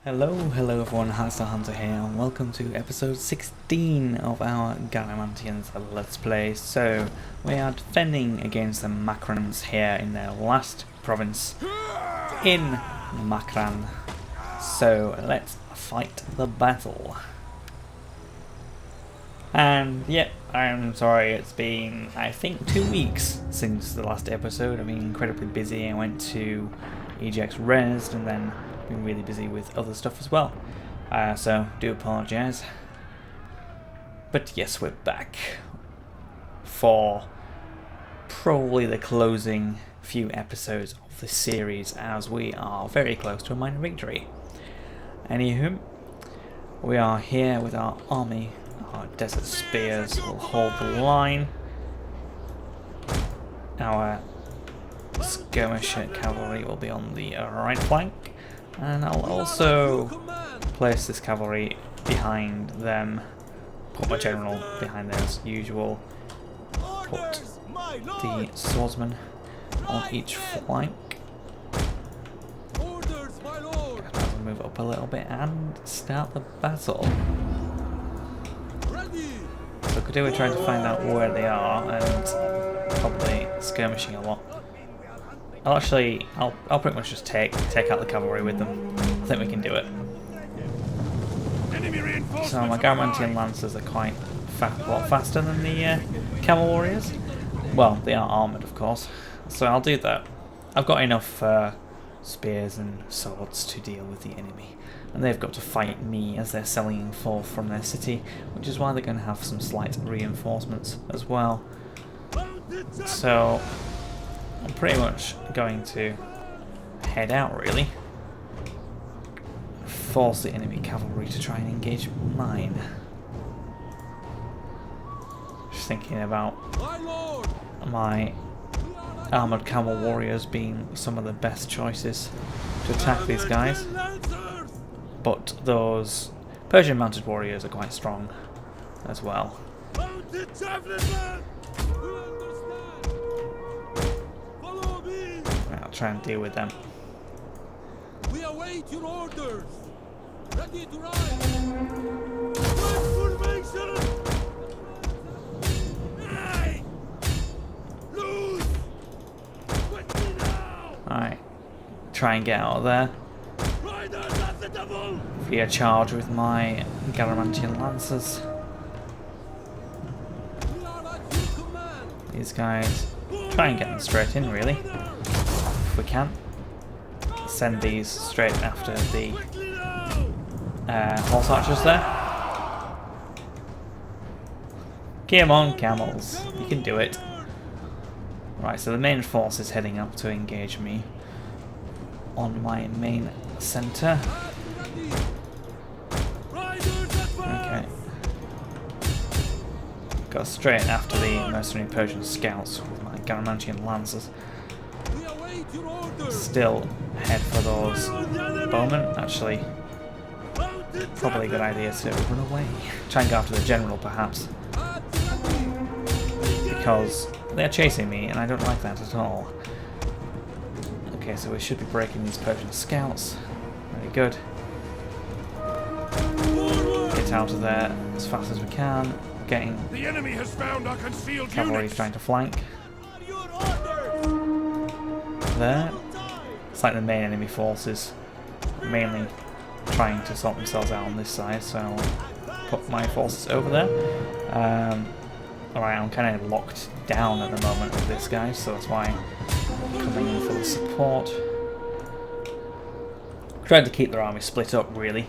Hello everyone, Hamster Hunter here, and welcome to episode 16 of our Garamantians Let's Play. So, we are defending against the Macrans here in their last province in Macran. So, let's fight the battle. And, yep, I'm sorry, it's been, I think, 2 weeks since the last episode. I've been incredibly busy. I went to EGX Res and then been really busy with other stuff as well, so do apologise. But yes, we're back for probably the closing few episodes of this series, as we are very close to a minor victory. Anywho, we are here with our army. Our desert spears will hold the line. Our skirmisher cavalry will be on the right flank. And I'll also place this cavalry behind them, put my general behind there as usual, put the swordsman on each flank. I'll move up a little bit and start the battle. So we're trying to find out where they are and probably skirmishing a lot. I'll pretty much just take out the cavalry with them. I think we can do it. So my Garamantian lancers are quite a lot faster than the camel warriors. Well, they are armoured, of course. So I'll do that. I've got enough spears and swords to deal with the enemy, and they've got to fight me as they're sallying forth from their city, which is why they're going to have some slight reinforcements as well. So I'm pretty much going to head out, really. Force the enemy cavalry to try and engage mine. Just thinking about my armoured camel warriors being some of the best choices to attack these guys. But those Persian mounted warriors are quite strong as well. I'll try and deal with them. We await your orders. Ready to ride. Formation. Hey! Lose. Quickly now. Alright. Try and get out of there. Riders at the devil. Via charge with my Garamantian lancers. We are at your command. These guys, try and get them straight in, really, if we can. Send these straight after the horse archers there. Come on, camels, you can do it. Right, so the main force is heading up to engage me on my main centre. Okay. Go straight after the mercenary Persian scouts with my Garamantian lancers. Still head for those bowmen. Actually, probably a good idea to run away. Try and go after the general, perhaps, because they're chasing me and I don't like that at all. Okay, so we should be breaking these Persian scouts. Very good. Get out of there as fast as we can. Getting the enemy has found our concealed cavalry trying to flank. There. It's like the main enemy forces mainly trying to sort themselves out on this side, so I'll put my forces over there. Alright, I'm kind of locked down at the moment with this guy, so that's why I'm coming in for the support. Trying to keep their army split up, really,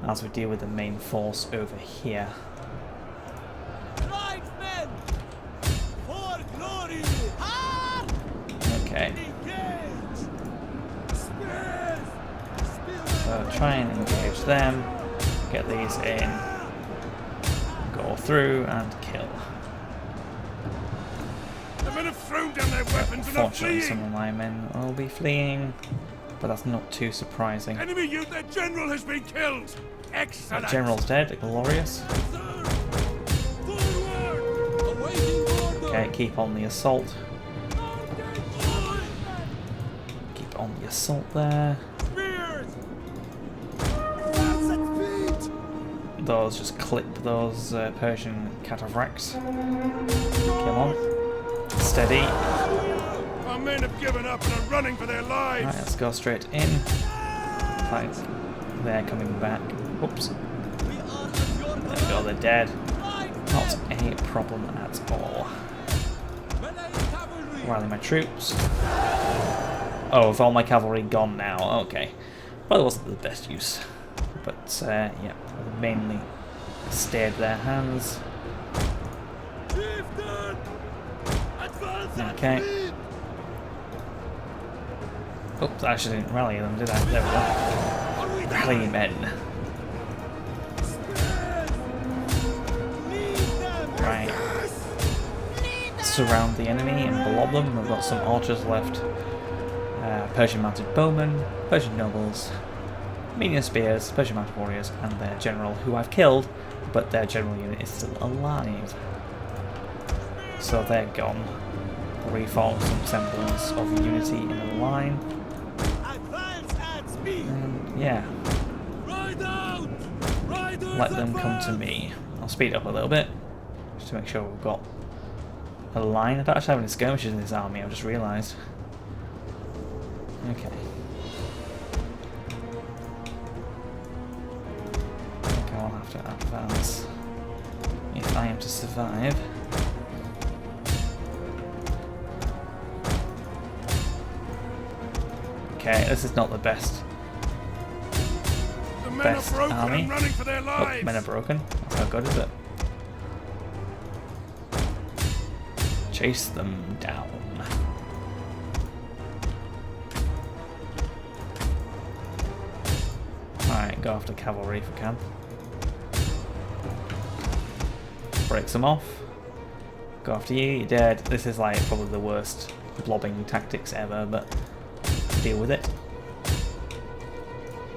as we deal with the main force over here. Okay. So try and engage them, get these in, go through and kill. The men have thrown down their weapons and are Fortunately, fleeing. some of my men will be fleeing, but that's not too surprising. Enemy youth, their general has been killed. Excellent. The general's dead, glorious. Okay, keep on the assault. Keep on the assault there. those, just clip those Persian cataphracts. Come on. Steady. Our men have given up and are running for their lives. Right, let's go straight in. Like, they're coming back. Oops. There we go, they're dead. Not a problem at all. Rally my troops. Oh, with all my cavalry gone now. Okay. Probably wasn't the best use. But, yeah, mainly stayed their hands. Okay. Oops, I actually didn't rally them, did I? There we go. Rally men. Right. Surround the enemy and blob them. We've got some archers left. Persian mounted bowmen, Persian nobles, medium spears, Persian mounted warriors, and their general, who I've killed, but their general unit is still alive. So they're gone. Reform some semblance of unity in the line. And yeah. Let them come to me. I'll speed up a little bit, just to make sure we've got a line. I don't actually have any skirmishes in this army, I've just realised. Okay. I think I'll have to advance if I am to survive. Okay, this is not the best. The men are broken army. and running for their lives. Oh, men are broken. That's not good, is it? Chase them down. Alright, go after cavalry if we can. Breaks them off. Go after you, you're dead. This is like probably the worst blobbing tactics ever, but deal with it.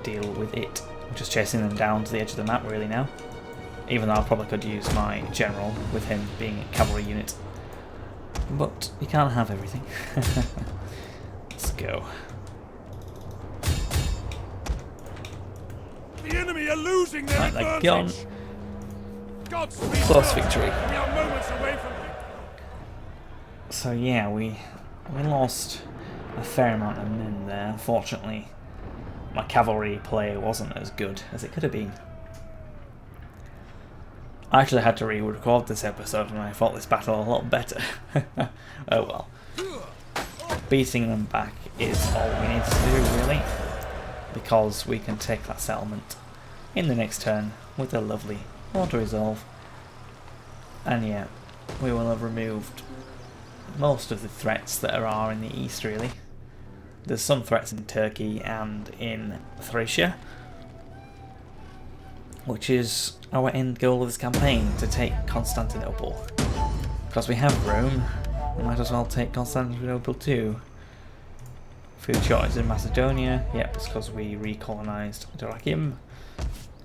Deal with it. I'm just chasing them down to the edge of the map really now. Even though I probably could use my general with him being a cavalry unit. But you can't have everything. Let's go. The enemy are losing their Right, they're gone. advantage. Godspeed, Close sir. victory. We are moments away from it. So yeah, we lost a fair amount of men there. Unfortunately, my cavalry play wasn't as good as it could have been. I actually had to re-record this episode and I fought this battle a lot better. Oh well. Beating them back is all we need to do really, because we can take that settlement in the next turn with a lovely auto-resolve. And yeah, we will have removed most of the threats that are in the east really. There's some threats in Turkey and in Thracia, which is our end goal of this campaign, to take Constantinople. Because we have Rome, we might as well take Constantinople too. Food shortage in Macedonia, yep, it's because we recolonised Dyrrhachium,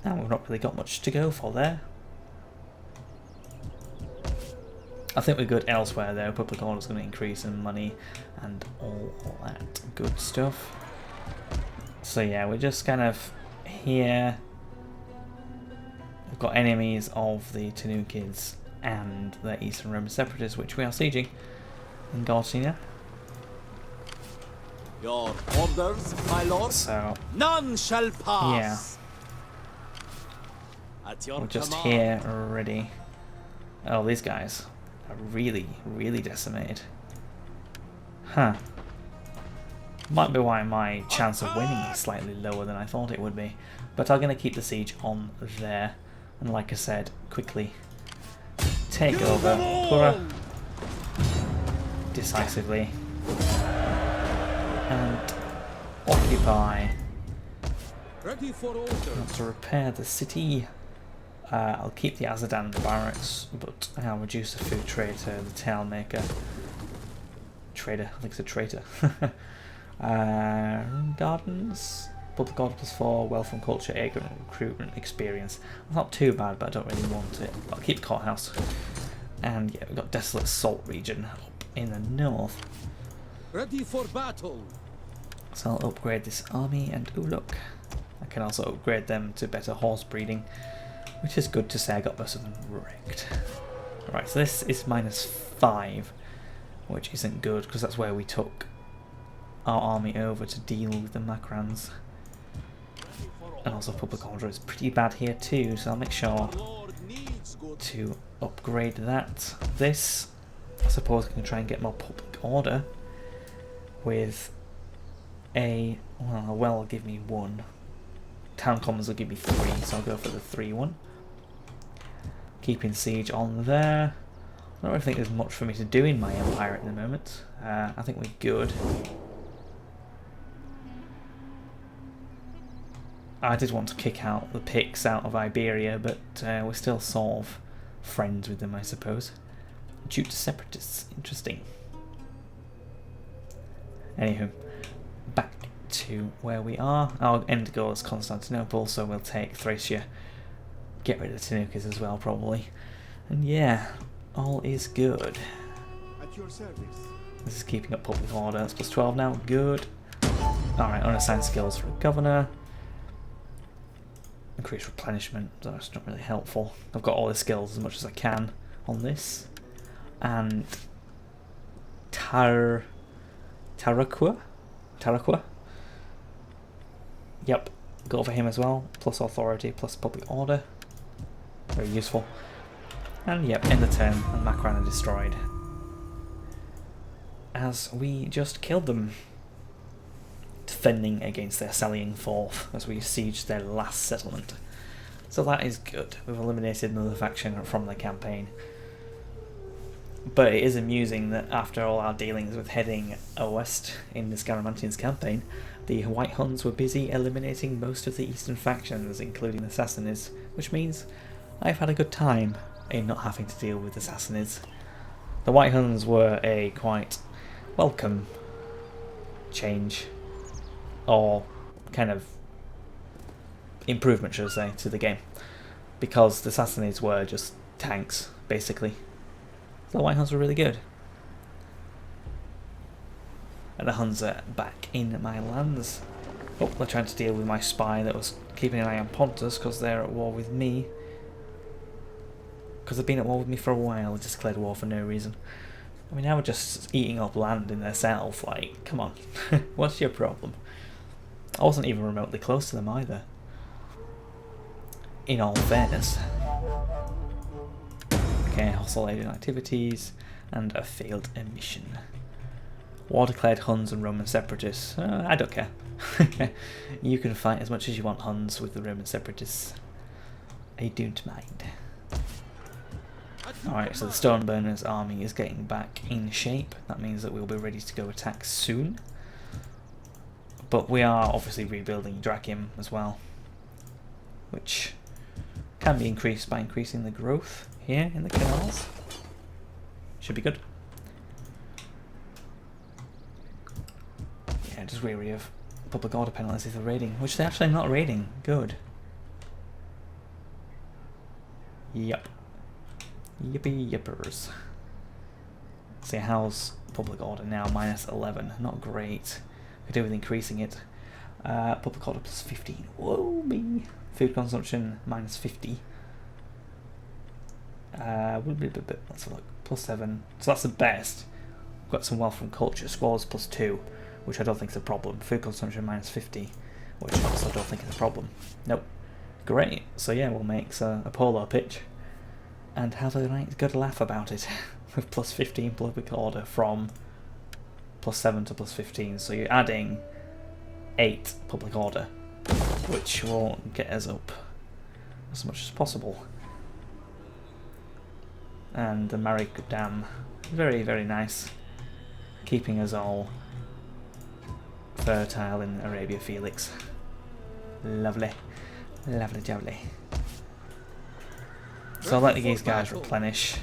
and we've not really got much to go for there. I think we're good elsewhere though. Public order is going to increase in money and all that good stuff. So yeah, we're just kind of here. We've got enemies of the Tanukids and the Eastern Roman Separatists, which we are sieging in Gortynia. Your orders, my lord. So None shall pass. yeah, At your we're just command. here ready. Oh, these guys are really, really decimated. Huh. Might be why my chance of winning is slightly lower than I thought it would be. But I'm going to keep the siege on there. And like I said, quickly take over Pura decisively. And occupy. Ready for order. To repair the city. I'll keep the Azadan barracks, but I'll reduce the food trade to the tale maker. Trader, I think it's a traitor. Gardens, public order +4, wealth and culture, agent recruitment, experience. Not too bad, but I don't really want it. I'll keep the courthouse. And yeah, we've got desolate salt region up in the north. Ready for battle. So I'll upgrade this army, and ooh look, I can also upgrade them to better horse breeding. which is good to say I got most of them wrecked. Right, so this is -5, which isn't good because that's where we took our army over to deal with the Macrans. And also public order is pretty bad here too, so I'll make sure to upgrade that. This, I suppose I can try and get more public order with a, well, will give me 1. Town commons will give me 3, so I'll go for the 3 one. Keeping siege on there. I don't really think there's much for me to do in my empire at the moment. I think we're good. I did want to kick out the Picts out of Iberia, but we're still sort of friends with them, I suppose. Due to separatists. Interesting. Anywho, back to where we are. Our end goal is Constantinople, so we'll take Thracia. Get rid of the Tanukis as well, probably. And yeah, all is good. At your service. This is keeping up public order. That's +12 now. Good. Alright, unassigned skills for a governor. Increase replenishment. That's not really helpful. I've got all the skills as much as I can on this. And Tarakwa? Yep, go for him as well. Plus authority, plus public order. Very useful. And yep, end the turn, and Macran are destroyed. As we just killed them. Defending against their sallying forth as we siege their last settlement. So that is good. We've eliminated another faction from the campaign. But it is amusing that after all our dealings with heading west in this Garamantians campaign, the White Huns were busy eliminating most of the eastern factions, including the Sassanids, which means I've had a good time in not having to deal with the Sassanids. The White Huns were a quite welcome change, or kind of improvement, should I say, to the game, because the Sassanids were just tanks, basically. So the White Huns were really good. And the Huns are back in my lands. Oh, they're trying to deal with my spy that was keeping an eye on Pontus because they're at war with me. Because they've been at war with me for a while. They just declared war for no reason. I mean, now we're just eating up land in themselves. Like, come on. What's your problem? I wasn't even remotely close to them either. In all fairness. Okay, hostile alien activities and a failed mission. War declared Huns and Roman separatists. I don't care. You can fight as much as you want, Huns, with the Roman separatists. I don't mind. Alright, so the Stoneburners army is getting back in shape. That means that we'll be ready to go attack soon. But we are obviously rebuilding Drakim as well, which can be increased by increasing the growth here in the canals. Should be good. Yeah, just weary of public order penalties if they're raiding, which they're actually not raiding. Good. Yep. Yippee yippers. See, how's public order now? -11. Not great. Could do with increasing it. Public order +15. Whoa, me. Food consumption -50. Let's have a look. +7. So that's the best. Got some wealth from culture. Squads +2, which I don't think is a problem. Food consumption -50, which I also don't think is a problem. Nope. Great. So yeah, we'll make a polo pitch and have a nice good laugh about it with +15 public order from +7 to +15. So you're adding 8 public order, which will get us up as much as possible. And the Marik Dam, very, very nice, keeping us all fertile in Arabia Felix. Lovely, lovely, lovely. So I'll let these guys replenish,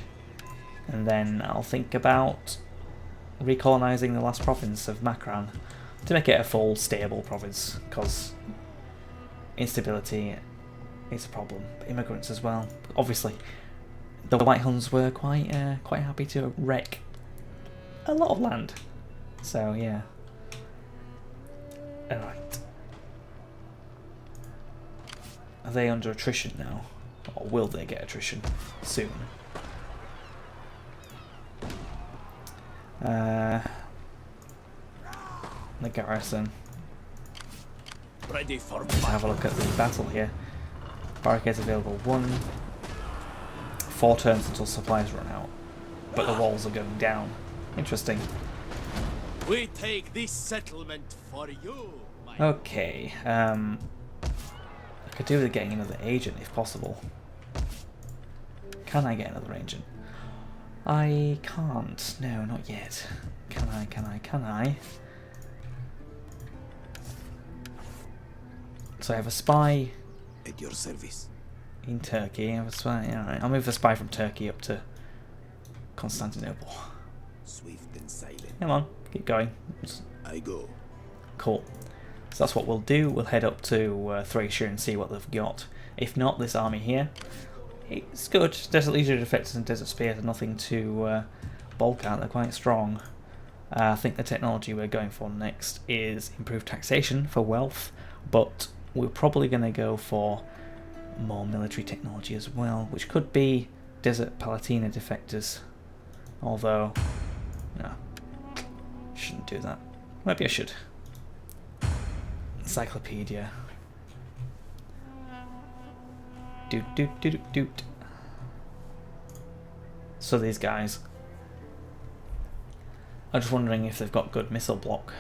and then I'll think about recolonising the last province of Makran to make it a full stable province, because instability is a problem. But immigrants as well. Obviously, the White Huns were quite happy to wreck a lot of land. So yeah. Alright. Are they under attrition now? Or will they get attrition soon? The garrison. Ready for Let's have a look at the battle here. Barricades available 1. 4 turns until supplies run out. But the walls are going down. Interesting. We take this settlement for you, my Okay. I could do with getting another agent if possible. Can I get another agent? I can't. No, not yet. Can I? Can I? Can I? So I have a spy at your service. in Turkey. I have a spy. Alright, I'll move the spy from Turkey up to Constantinople. Swift and silent. Come on, keep going. I go. Cool. So that's what we'll do. We'll head up to Thracia and see what they've got. If not, this army here, it's good. Desert Legion Defectors and Desert Spears are nothing to bulk at. They're quite strong. I think the technology we're going for next is improved taxation for wealth, but we're probably going to go for more military technology as well, which could be Desert Palatina Defectors. Although, no, shouldn't do that. Maybe I should. Encyclopedia. Doot doot doot doot doot. So these guys, I'm just wondering if they've got good missile block.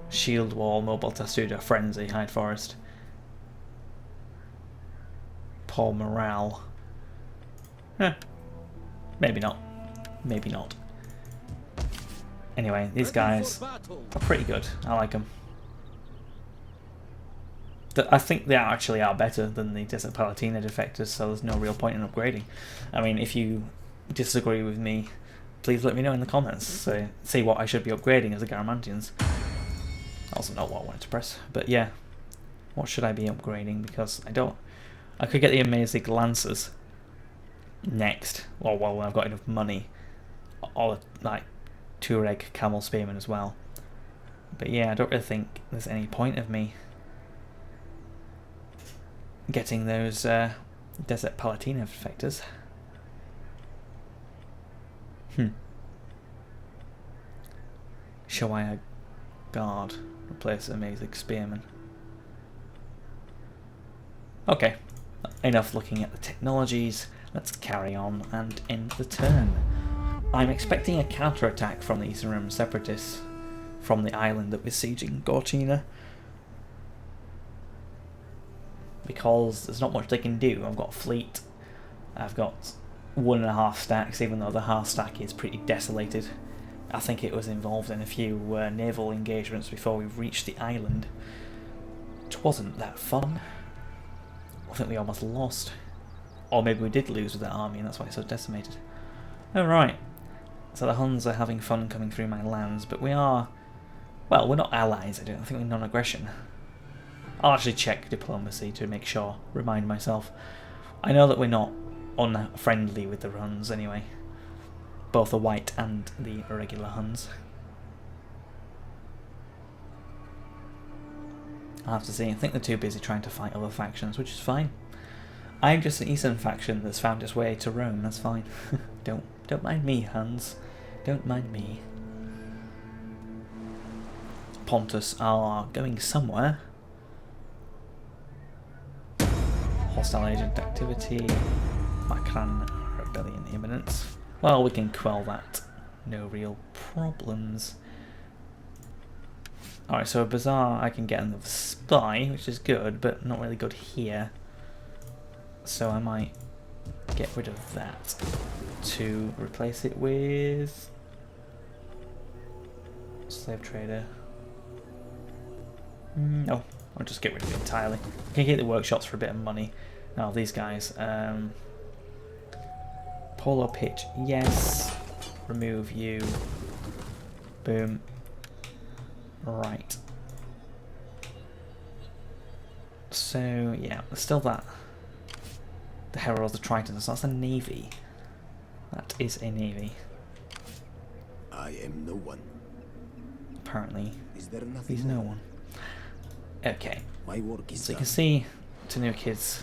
Shield wall, mobile testudo, frenzy, hide forest. Poor morale. Maybe not. Maybe not. Anyway, these guys are pretty good. I like them. I think they actually are better than the Desert Palatina Defectors, so there's no real point in upgrading. I mean, if you disagree with me, please let me know in the comments. So, see what I should be upgrading as the Garamantians. Also not what I wanted to press, but yeah. What should I be upgrading? Because I could get the Amazing Lancers next, or well, when I've got enough money. Or like Tuareg Camel Spearmen as well. But yeah, I don't really think there's any point of me getting those Desert Palatina Defectors. Shawaya Guard. Replace Amazing Spearman. Okay, enough looking at the technologies. Let's carry on and end the turn. I'm expecting a counterattack from the Eastern Rim Separatists from the island that we're sieging, Gortina. Because there's not much they can do. I've got a fleet. I've got 1.5 stacks, even though the half stack is pretty desolated. I think it was involved in a few naval engagements before we reached the island. It wasn't that fun. I think we almost lost. Or maybe we did lose with that army and that's why it's so decimated. Alright. So the Huns are having fun coming through my lands, but we are... Well, we're not allies, I think we're non-aggression. I'll actually check diplomacy to make sure, remind myself. I know that we're not unfriendly with the Huns anyway. Both the white and the regular Huns. I'll have to see. I think they're too busy trying to fight other factions, which is fine. I'm just an eastern faction that's found its way to Rome, that's fine. Don't mind me, Huns. Don't mind me. Pontus are going somewhere. Hostile agent activity. Macran rebellion imminent. Well, we can quell that. No real problems. Alright, so a bazaar I can get another spy, which is good, but not really good here. So I might get rid of that to replace it with slave trader. No, I'll just get rid of it entirely. I can get the workshops for a bit of money. Now these guys, polo pitch, yes. Remove you. Boom. Right. So yeah, there's still that. The Heralds, the Tritons, that's a navy. That is a navy. I am no one. Apparently, Is there nothing he's no more? one. Okay, My work is so you done. can see Tanukids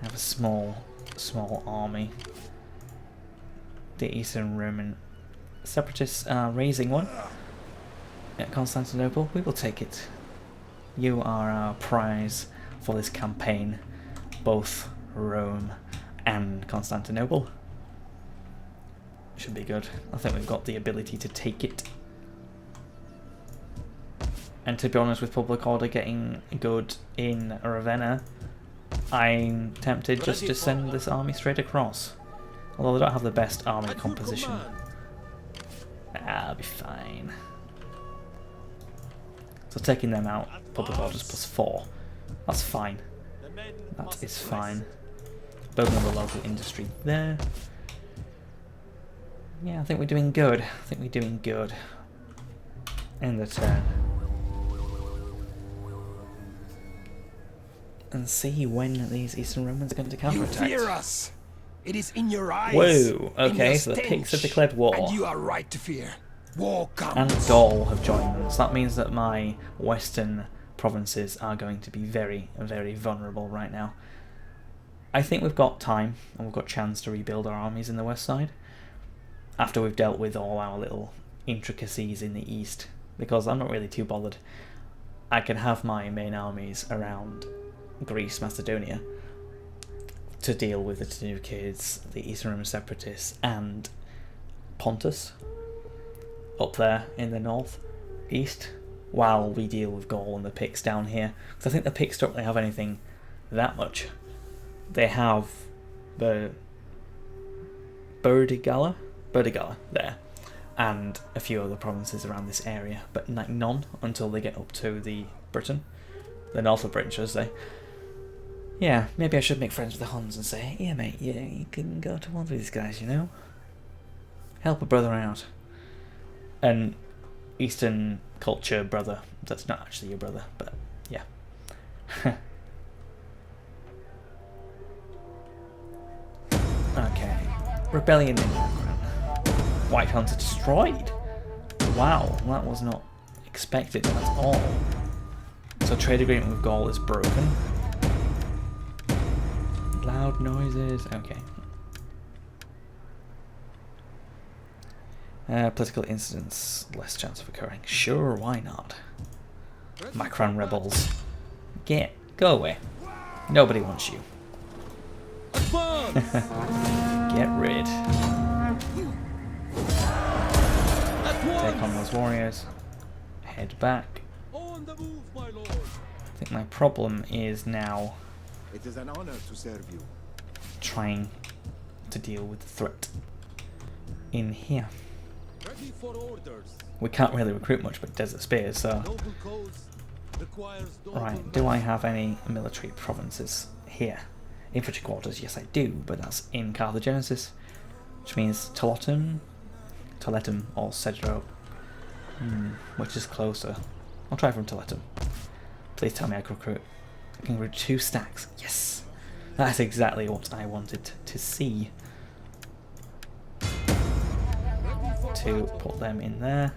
I have a small army. The Eastern Roman separatists are raising one at Constantinople. We will take it. You are our prize for this campaign, both Rome and Constantinople. Should be good. I think we've got the ability to take it. And to be honest, with public order getting good in Ravenna, I'm tempted just to send this army straight across. Although they don't have the best army composition. I'll be fine. So taking them out, public orders +4. That's fine. That is fine. Building on the local industry there. Yeah, I think we're doing good. I think we're doing good. End the turn. And see when these Eastern Romans are going to counterattack. You fear us. It is in your eyes. Whoa, okay, in so the stench. Picts have declared war. And you are right to fear. War comes. And Gaul have joined them. So that means that my western provinces are going to be very, very vulnerable right now. I think we've got time and we've got chance to rebuild our armies in the west side after we've dealt with all our little intricacies in the east, because I'm not really too bothered. I can have my main armies around Greece, Macedonia to deal with the Tanukids, the Eastern Roman separatists, and Pontus up there in the north east, while we deal with Gaul and the Picts down here. Because I think the Picts don't really have anything that much. They have the Burdigala there, and a few other provinces around this area, but like none until they get up to the north of Britain, should I say. Yeah, maybe I should make friends with the Huns and say, yeah mate, yeah, you can go to one of these guys, you know? Help a brother out. An Eastern culture brother, that's not actually your brother, but yeah. Okay, rebellion in White Hunter destroyed. Wow, that was not expected at all. So trade agreement with Gaul is broken. Loud noises, okay. Political incidents, less chance of occurring. Sure, why not? Macron rebels. Go away. Nobody wants you. Get rid. Take on those warriors. Head back. I think my problem is now It is an honor to serve you. trying to deal with the threat in here. Ready for orders. We can't really recruit much but Desert Spears, so... Noble cause requires noble Right, do I have any military provinces here? Infantry quarters, yes I do, but that's in Carthagenesis, which means Toletum or Cedro. Which is closer? I'll try from Toletum. Please tell me I can recruit. I can recruit 2 stacks. Yes! That's exactly what I wanted to see. To put them in there.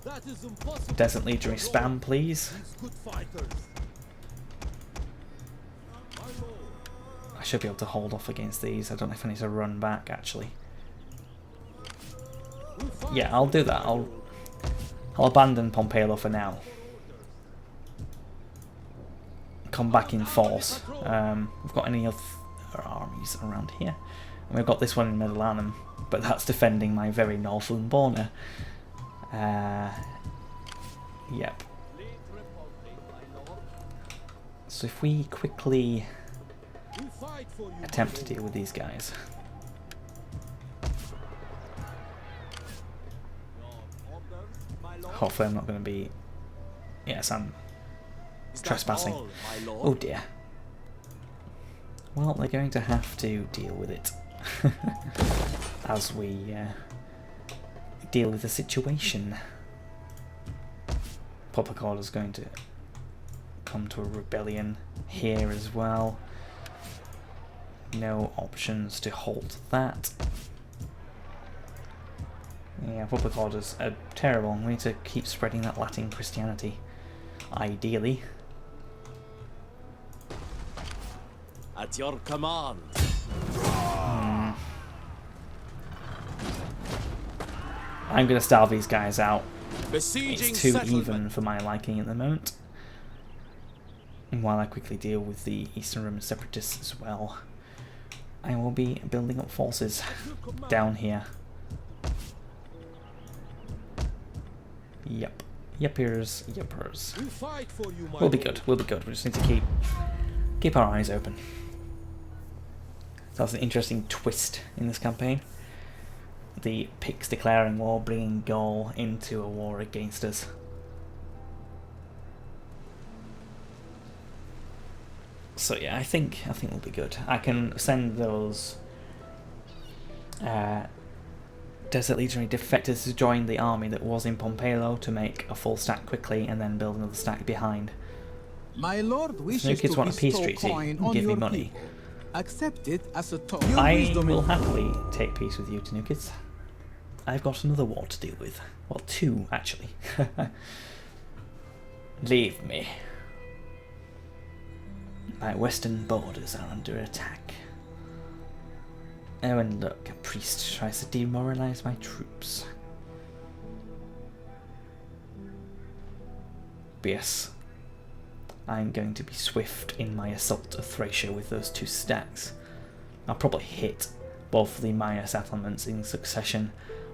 That is impossible. Desert Legionary spam, please. Good fighters. I should be able to hold off against these. I don't know if I need to run back, actually. Yeah, I'll do that. I'll abandon Pompeo for now. Come back in force. We've got any other armies around here? And we've got this one in Mediolanum, but that's defending my very northern border. Yep. So if we quickly attempt to deal with these guys. Hopefully I'm not going to be... Yes, I'm trespassing. Oh dear. Well, they're going to have to deal with it. As we deal with the situation. Public Order's going to come to a rebellion here as well. No options to halt that. Yeah, public orders are terrible. We need to keep spreading that Latin Christianity. Ideally. At your command. I'm going to starve these guys out. Besieging It's too settlement. even for my liking at the moment. And while I quickly deal with the Eastern Roman separatists as well, I will be building up forces down here. Yep. Yepers, yepers. We fight for you, my We'll be lord. good, we'll be good. We just need to keep our eyes open. So that's an interesting twist in this campaign. The Picts declaring war, bringing Gaul into a war against us. So yeah, I think we'll be good. I can send those Desert Legionary defectors to join the army that was in Pompelo to make a full stack quickly and then build another stack behind. My lord wishes New kids to want a peace bestow treaty. coin on Give me your money. people. Accept it as a token. I will happily take peace with you, Tanukids. I've got another war to deal with. Well, two, actually. Leave me. My western borders are under attack. Oh, and look, a priest tries to demoralize my troops. But yes, I'm going to be swift in my assault of Thracia with those two stacks. I'll probably hit both the Maya settlements in succession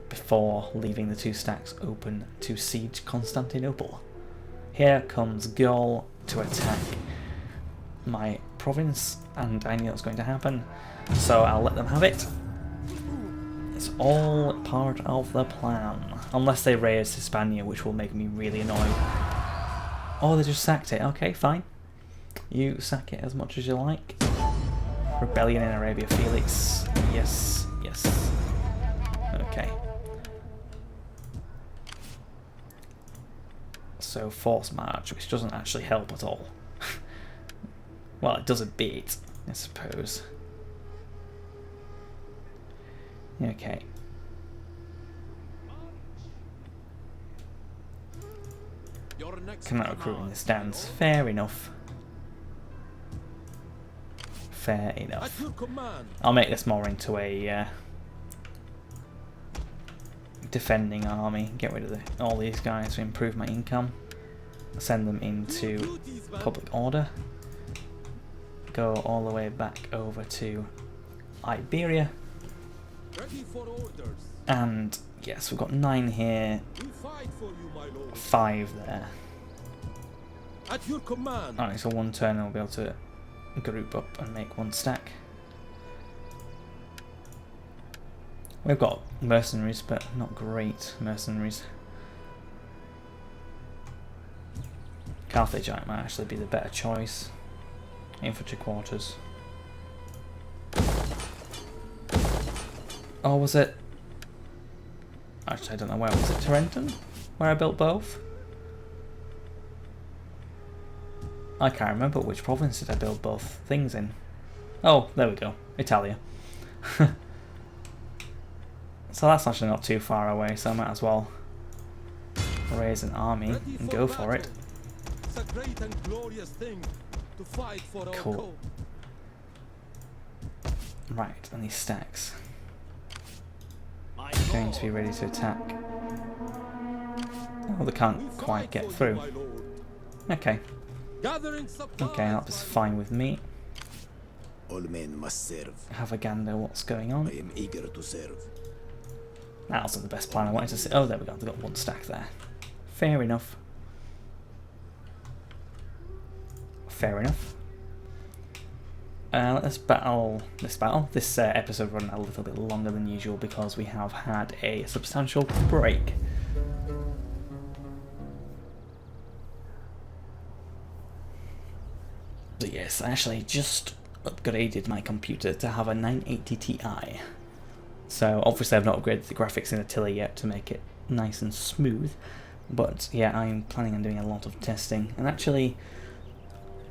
before leaving the two stacks open to siege Constantinople. Here comes Gaul to attack my province, and I knew it was going to happen, so I'll let them have it. It's all part of the plan. Unless they raise Hispania, which will make me really annoyed. Oh, they just sacked it. Okay, fine. You sack it as much as you like. Rebellion in Arabia Felix. Yes, yes. Okay. So force march, which doesn't actually help at all. Well, it does a bit, I suppose. Okay. Your next Cannot recruit in command, the stands. Fair enough. Fair At enough. your command. I'll make this more into a defending army. Get rid of all these guys to improve my income. Send them into Duties, man. public order. Go all the way back over to Iberia. Ready for orders. And yes, we've got 9 here, We fight for you, my lord. 5 there. At your command. Alright, so one turn I'll be able to group up and make one stack. We've got mercenaries, but not great mercenaries. Carthagite might actually be the better choice. Infantry quarters. Oh, was it? Actually, I don't know where. Was it Tarentum? Where I built both? I can't remember which province did I build both things in. Oh, there we go. Italia. So that's actually not too far away, so I might as well raise an army Ready and for go for it. battle. It's a great and glorious thing to fight for our Cool. cause. Right, and these stacks. My Going to be lord. ready to attack. Oh, they can't We quite fight get for you, through. my lord. Okay, Gathering supplies, okay, that was my fine with me. All men must serve. Have a gander what's going I on. am eager to serve. That wasn't the best plan I wanted to see. Oh, there we go, they've got one stack there. Fair enough. Fair enough. Let's battle this battle. This episode running a little bit longer than usual because we have had a substantial break. So yes, I actually just upgraded my computer to have a 980 Ti. So obviously I've not upgraded the graphics in Attila yet to make it nice and smooth. But yeah, I'm planning on doing a lot of testing. And actually,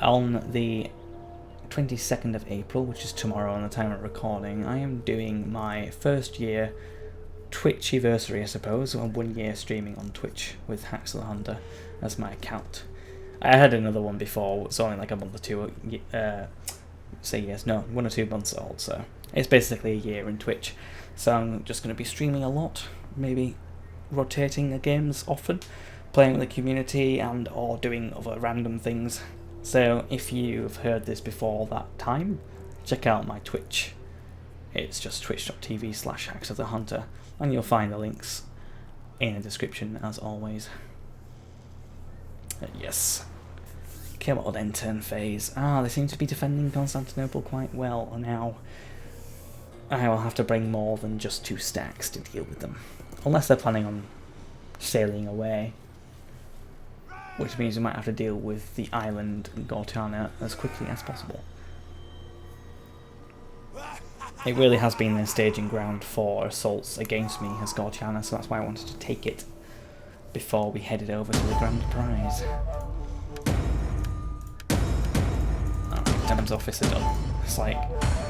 on the 22nd of April, which is tomorrow on the time of recording, I am doing my first year Twitch anniversary, I suppose, or 1 year streaming on Twitch with Hacks the Hunter as my account. I had another one before, it's only like a month or two say yes, no, 1 or 2 months old, so it's basically a year in Twitch. So I'm just going to be streaming a lot, maybe rotating the games often, playing with the community and or doing other random things. So if you've heard this before that time, check out my Twitch. It's just twitch.tv/HacksOfTheHunter, and you'll find the links in the description as always. Yes. Come on, end turn phase. They seem to be defending Constantinople quite well now. I will have to bring more than just 2 stacks to deal with them. Unless they're planning on sailing away. Which means we might have to deal with the island Gortana as quickly as possible. It really has been their staging ground for assaults against me as Gortana, so that's why I wanted to take it before we headed over to the grand prize. Times office are done. It's like,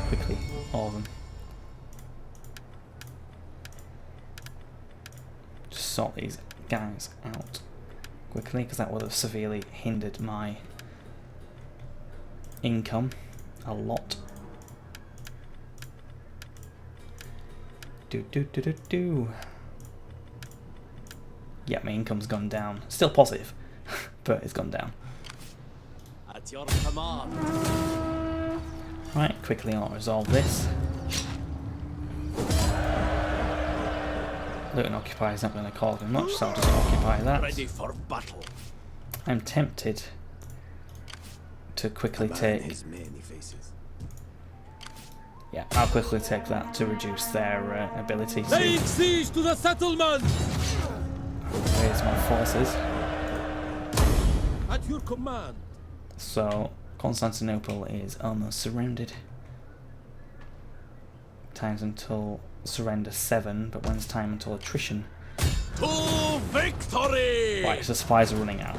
quickly, all of them. Just sort these guys out quickly, because that would have severely hindered my income a lot. Yeah, my income's gone down. Still positive, but it's gone down. At your command. Right, quickly I'll resolve this. Loot and occupy is not going to cause me much, so I'll just occupy that. Ready for battle. I'm tempted to quickly take... Has many faces. Yeah, I'll quickly take that to reduce their ability to Lay siege to the settlement! raise my forces. At your command. So, Constantinople is almost surrounded. Times until surrender 7, but when's time until attrition? To victory! Right, so supplies are running out.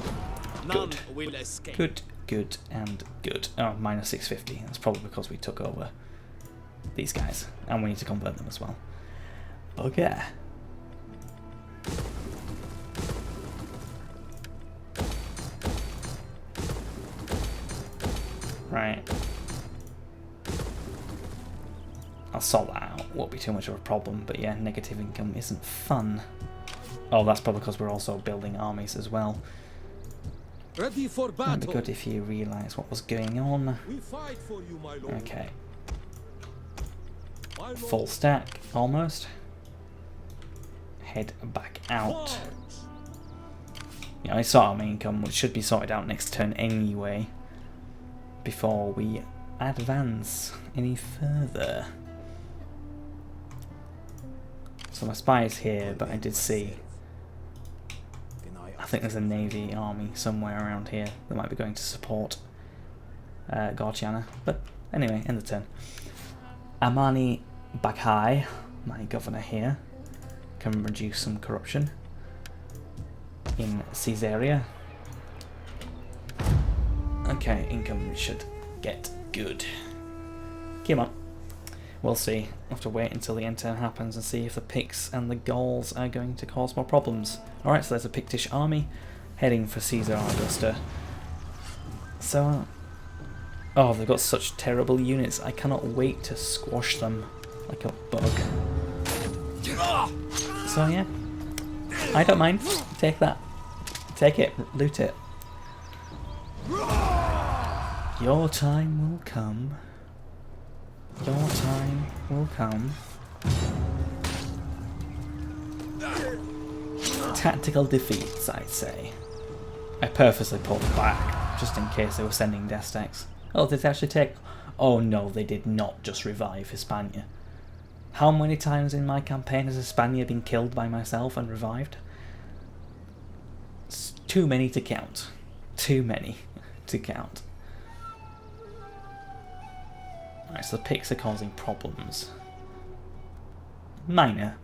None Good. will escape. Good, good, and good. Oh, minus 650. That's probably because we took over these guys, and we need to convert them as well. Okay. Right. I'll sort that out. Won't be too much of a problem, but yeah, negative income isn't fun. Oh, that's probably because we're also building armies as well. Ready for battle. It'd be good if you realise what was going on. We fight for you, my lord. Okay. My lord. Full stack, almost. Head back out. Yeah, I sort my income, which should be sorted out next turn anyway, before we advance any further. So my spy is here, but I did see, I think there's a navy army somewhere around here that might be going to support Gortiana. But anyway, end the turn. Amani Baghai, my governor here, can reduce some corruption in Caesarea. Okay, income should get good. Come on. We'll see. We'll have to wait until the end turn happens and see if the Picts and the Gauls are going to cause more problems. Alright, so there's a Pictish army heading for Caesar Augusta. So, oh, they've got such terrible units. I cannot wait to squash them like a bug. So yeah, I don't mind. Take that. Take it. Loot it. Your time will come. Your time will come. Tactical defeats, I'd say. I purposely pulled back, just in case they were sending death stacks. Oh, did they actually take... Oh no, they did not just revive Hispania. How many times in my campaign has Hispania been killed by myself and revived? It's too many to count. Too many to count. Alright, so the Picts are causing problems. Minor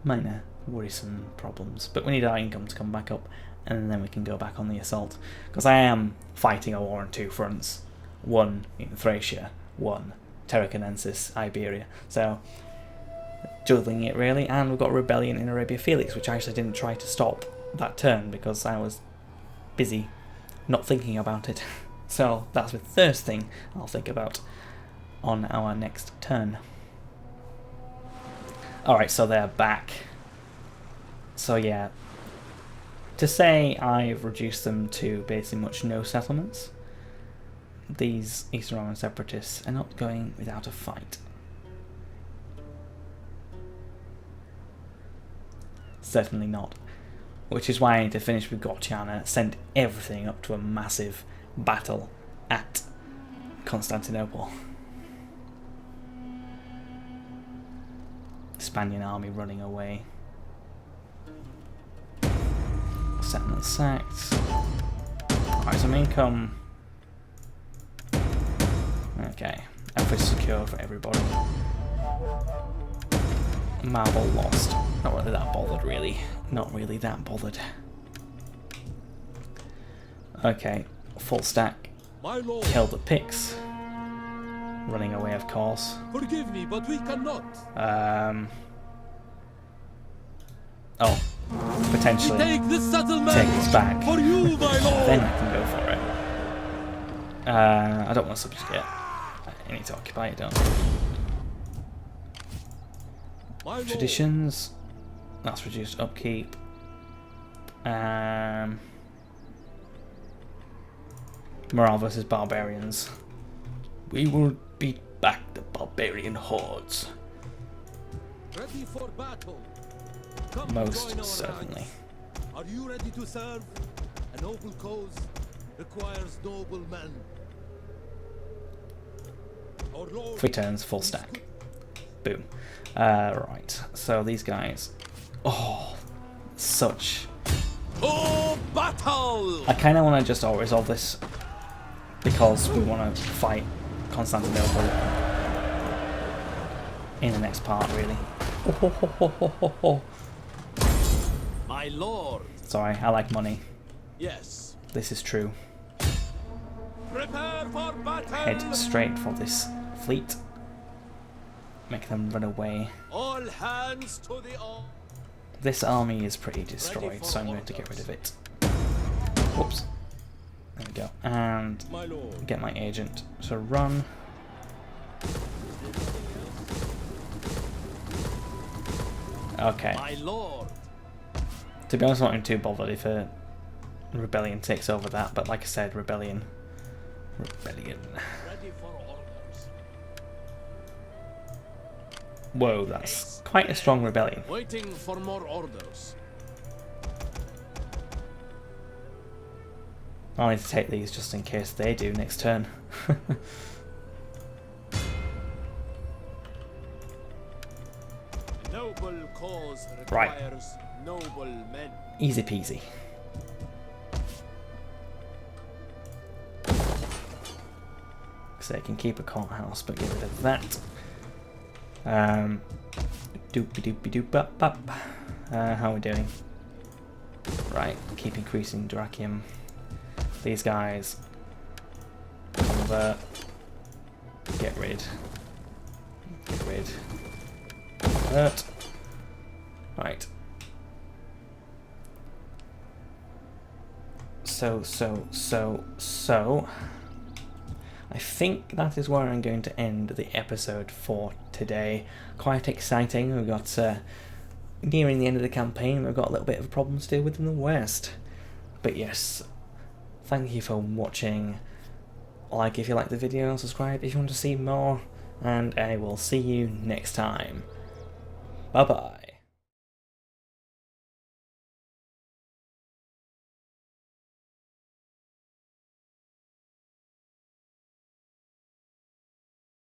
worrisome problems. But we need our income to come back up, and then we can go back on the assault. Because I am fighting a war on 2 fronts. One in Thracia, one Tarraconensis, Iberia. So, juggling it really, and we've got a rebellion in Arabia Felix, which I actually didn't try to stop that turn because I was busy not thinking about it. So that's the first thing I'll think about. on our next turn. Alright, so they're back. So yeah, to say I've reduced them to basically much no settlements, these Eastern Roman separatists are not going without a fight. Certainly not. Which is why I need to finish with Gortiana, send everything up to a massive battle at Constantinople. Spanian army running away. Settlement sacked. Alright, some income. Okay, everything's secure for everybody. Marble lost. Not really that bothered, really. Not really that bothered. Okay, full stack. My lord, Kill the Picts. Running away, of course. forgive me, but we cannot. Oh, potentially Take this settlement take this back. for you, my lord. Then I can go for it. I don't want to subjugate. I need to occupy it, don't I? My lord. Traditions. That's reduced upkeep. Morale versus barbarians. We will beat back the barbarian hordes. Ready for battle. Come Most join our certainly. ranks. Are you ready to serve? A noble cause requires noble men. Our lord 3 turns, full stack. Boom. Right, so these guys. Oh, such. Oh, battle! I kind of want to just resolve this because we want to fight Constantinople in the next part, really. My lord. Sorry, I like money. Yes. This is true. Prepare for battle. Head straight for this fleet. Make them run away. All hands to the arm. This army is pretty destroyed, so I'm going to get rid of it. Whoops. There we go. And My lord. get my agent to run. Okay. My lord. To be honest, I'm not too bothered if a rebellion takes over that, but like I said, rebellion. Ready for orders. Whoa, that's quite a strong rebellion. Waiting for more orders. I'll need to take these just in case they do next turn. A noble cause Right. requires noble men. Easy peasy. So they can keep a courthouse, but get rid of that. Doopy doopy doop bop bop. How are we doing? Right, keep increasing Dracium. These guys convert. Get rid. Get rid. Convert. Right. So. I think that is where I'm going to end the episode for today. Quite exciting. We've got nearing the end of the campaign. We've got a little bit of a problem to deal with in the west. But yes, thank you for watching. Like if you like the video, subscribe if you want to see more, and I will see you next time. Bye bye.